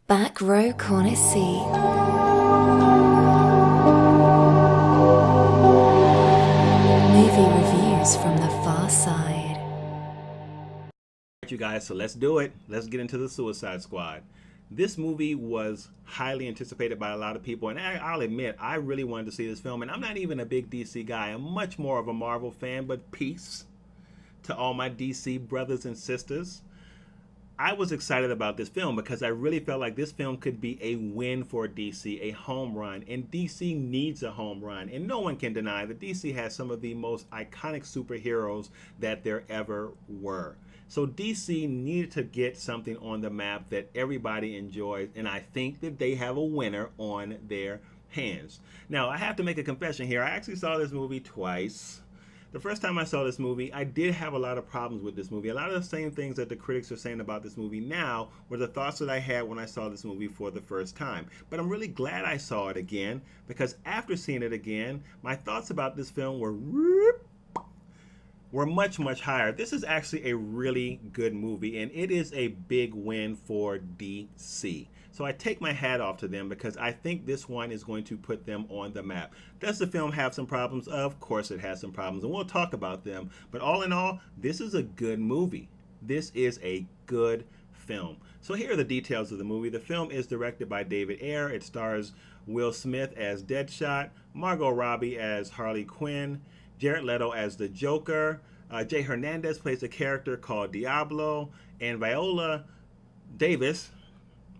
Back row corner seat. Movie reviews from the far side. You guys, so let's do it. Let's get into the Suicide Squad. This movie was highly anticipated by a lot of people, and I'll admit, I really wanted to see this film, and I'm not even a big DC guy. I'm much more of a Marvel fan, but peace to all my DC brothers and sisters. I was excited about this film because I really felt like this film could be a win for DC, a home run, and DC needs a home run. And no one can deny that DC has some of the most iconic superheroes that there ever were. So DC needed to get something on the map that everybody enjoys, and I think that they have a winner on their hands. Now, I have to make a confession here. I actually saw this movie twice. The first time I saw this movie, I did have a lot of problems with this movie. A lot of the same things that the critics are saying about this movie now were the thoughts that I had when I saw this movie for the first time. But I'm really glad I saw it again, because after seeing it again, my thoughts about this film were much, much higher. This is actually a really good movie, and it is a big win for DC. So I take my hat off to them because I think this one is going to put them on the map. Does the film have some problems? Of course it has some problems, and we'll talk about them. But all in all, this is a good movie. This is a good film. So here are the details of the movie. The film is directed by David Ayer. It stars Will Smith as Deadshot, Margot Robbie as Harley Quinn, Jaret Leto as the Joker, Jay Hernandez plays a character called Diablo, and Viola Davis,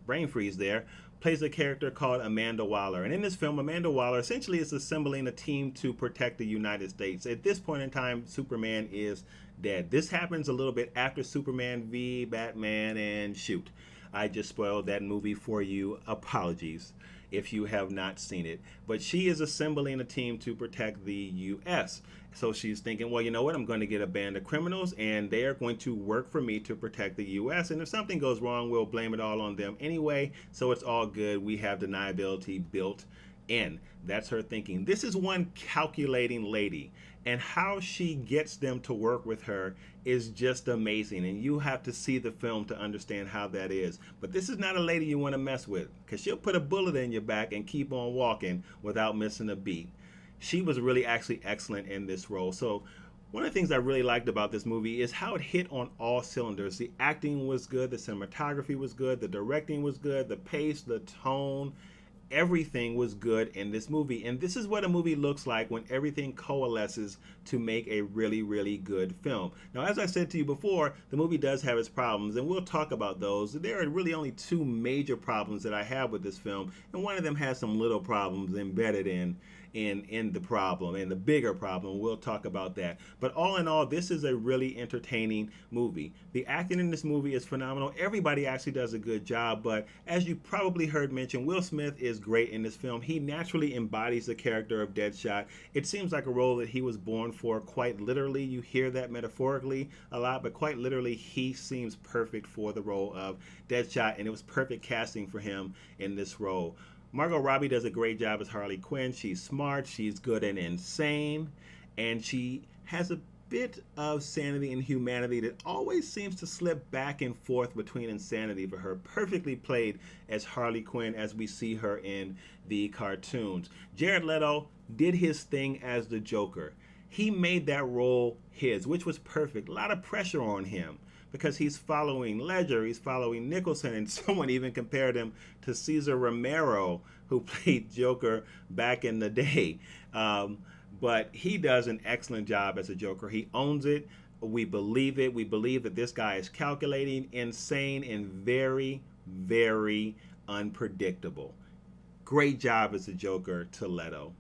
brain freeze there, plays a character called Amanda Waller. And in this film, Amanda Waller essentially is assembling a team to protect the United States. At this point in time, Superman is dead. This happens a little bit after Superman v. Batman, and shoot, I just spoiled that movie for you. Apologies if you have not seen it. But she is assembling a team to protect the U.S. So she's thinking, well, you know what? I'm going to get a band of criminals, and they are going to work for me to protect the U.S. And if something goes wrong, we'll blame it all on them anyway. So it's all good. We have deniability built in. That's her thinking. This is one calculating lady, and how she gets them to work with her is just amazing, and you have to see the film to understand how that is. But this is not a lady you want to mess with, because she'll put a bullet in your back and keep on walking without missing a beat. She was really actually excellent in this role. So one of the things I really liked about this movie is how it hit on all cylinders. The acting was good, the cinematography was good, the directing was good, the pace, the tone, everything was good in this movie. And this is what a movie looks like when everything coalesces to make a really, really good film. Now, as I said to you before, the movie does have its problems, and we'll talk about those. There are really only two major problems that I have with this film, and one of them has some little problems embedded in the problem, and the bigger problem, we'll talk about that. But all in all, this is a really entertaining movie. The acting in this movie is phenomenal. Everybody actually does a good job, but as you probably heard mentioned, Will Smith is great in this film. He naturally embodies the character of Deadshot. It seems like a role that he was born for, quite literally. You hear that metaphorically a lot, but quite literally, he seems perfect for the role of Deadshot, and it was perfect casting for him in this role. Margot Robbie does a great job as Harley Quinn. She's smart, she's good and insane, and she has a bit of sanity and humanity that always seems to slip back and forth between insanity for her. Perfectly played as Harley Quinn as we see her in the cartoons. Jared Leto did his thing as the Joker. He made that role his, which was perfect. A lot of pressure on him, because he's following Ledger, he's following Nicholson, and someone even compared him to Cesar Romero, who played Joker back in the day. But he does an excellent job as a Joker. He owns it. We believe it. We believe that this guy is calculating, insane, and very, very unpredictable. Great job as a Joker to Leto.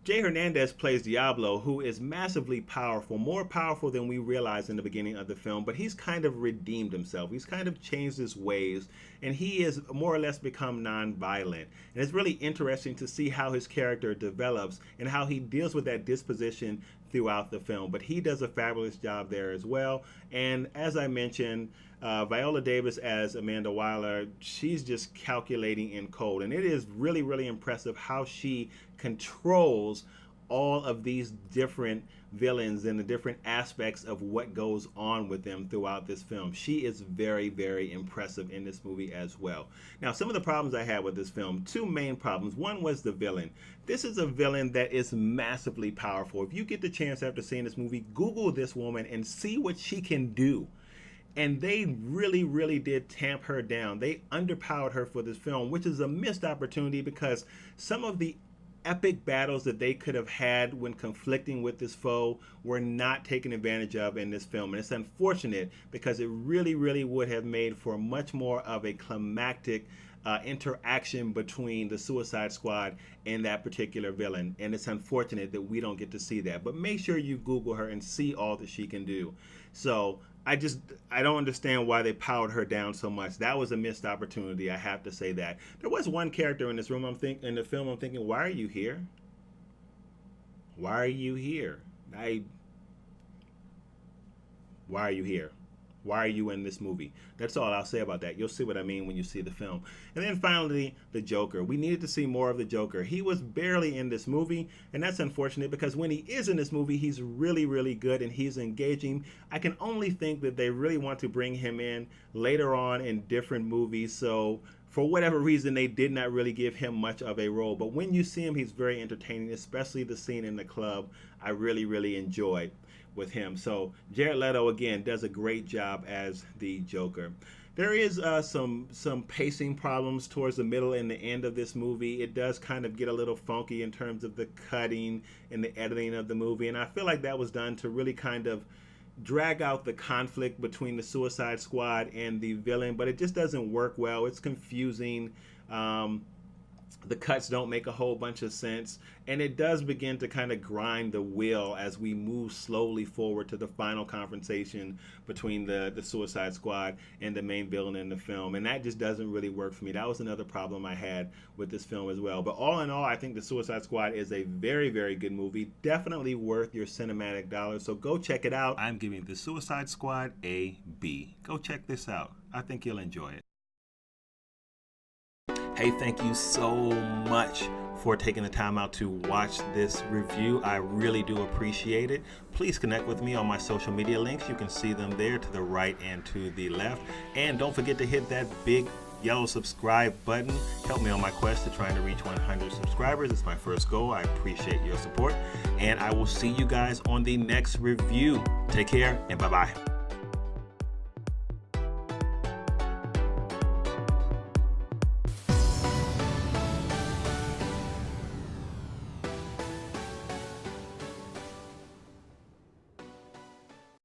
Jay Hernandez plays Diablo, who is massively powerful, more powerful than we realized in the beginning of the film, but he's kind of redeemed himself. He's kind of changed his ways, and he has more or less become non-violent. And it's really interesting to see how his character develops and how he deals with that disposition throughout the film. But he does a fabulous job there as well. And as I mentioned, Viola Davis as Amanda Waller, she's just calculating in cold. And it is really, really impressive how she controls all of these different villains and the different aspects of what goes on with them throughout this film. She is very, very impressive in this movie as well. Now, some of the problems I had with this film, two main problems. One was the villain. This is a villain that is massively powerful. If you get the chance after seeing this movie, Google this woman and see what she can do. And they really, really did tamp her down. They underpowered her for this film, which is a missed opportunity because some of the epic battles that they could have had when conflicting with this foe were not taken advantage of in this film. And it's unfortunate because it really, really would have made for much more of a climactic interaction between the Suicide Squad and that particular villain. And it's unfortunate that we don't get to see that. But make sure you Google her and see all that she can do. So I don't understand why they powered her down so much. That was a missed opportunity. I have to say that. There was one character in this room in the film I'm thinking, why are you here? Why are you here? Why are you here? Why are you in this movie? That's all I'll say about that. You'll see what I mean when you see the film. And then finally, the Joker. We needed to see more of the Joker. He was barely in this movie, and that's unfortunate because when he is in this movie, he's really, really good and he's engaging. I can only think that they really want to bring him in later on in different movies. So for whatever reason, they did not really give him much of a role. But when you see him, he's very entertaining, especially the scene in the club. I really, really enjoyed with him. So Jaret Leto again does a great job as the Joker. There is some pacing problems towards the middle and the end of this movie. It does kind of get a little funky in terms of the cutting and the editing of the movie, and I feel like that was done to really kind of drag out the conflict between the Suicide Squad and the villain, but it just doesn't work well. It's confusing. The cuts don't make a whole bunch of sense, and it does begin to kind of grind the wheel as we move slowly forward to the final confrontation between the Suicide Squad and the main villain in the film, and that just doesn't really work for me. That was another problem I had with this film as well. But all in all, I think the Suicide Squad is a very, very good movie, definitely worth your cinematic dollars, so go check it out. I'm giving the Suicide Squad a B. Go check this out. I think you'll enjoy it. Hey, thank you so much for taking the time out to watch this review. I really do appreciate it. Please connect with me on my social media links. You can see them there to the right and to the left. And don't forget to hit that big yellow subscribe button. Help me on my quest to trying to reach 100 subscribers. It's my first goal. I appreciate your support. And I will see you guys on the next review. Take care and bye-bye.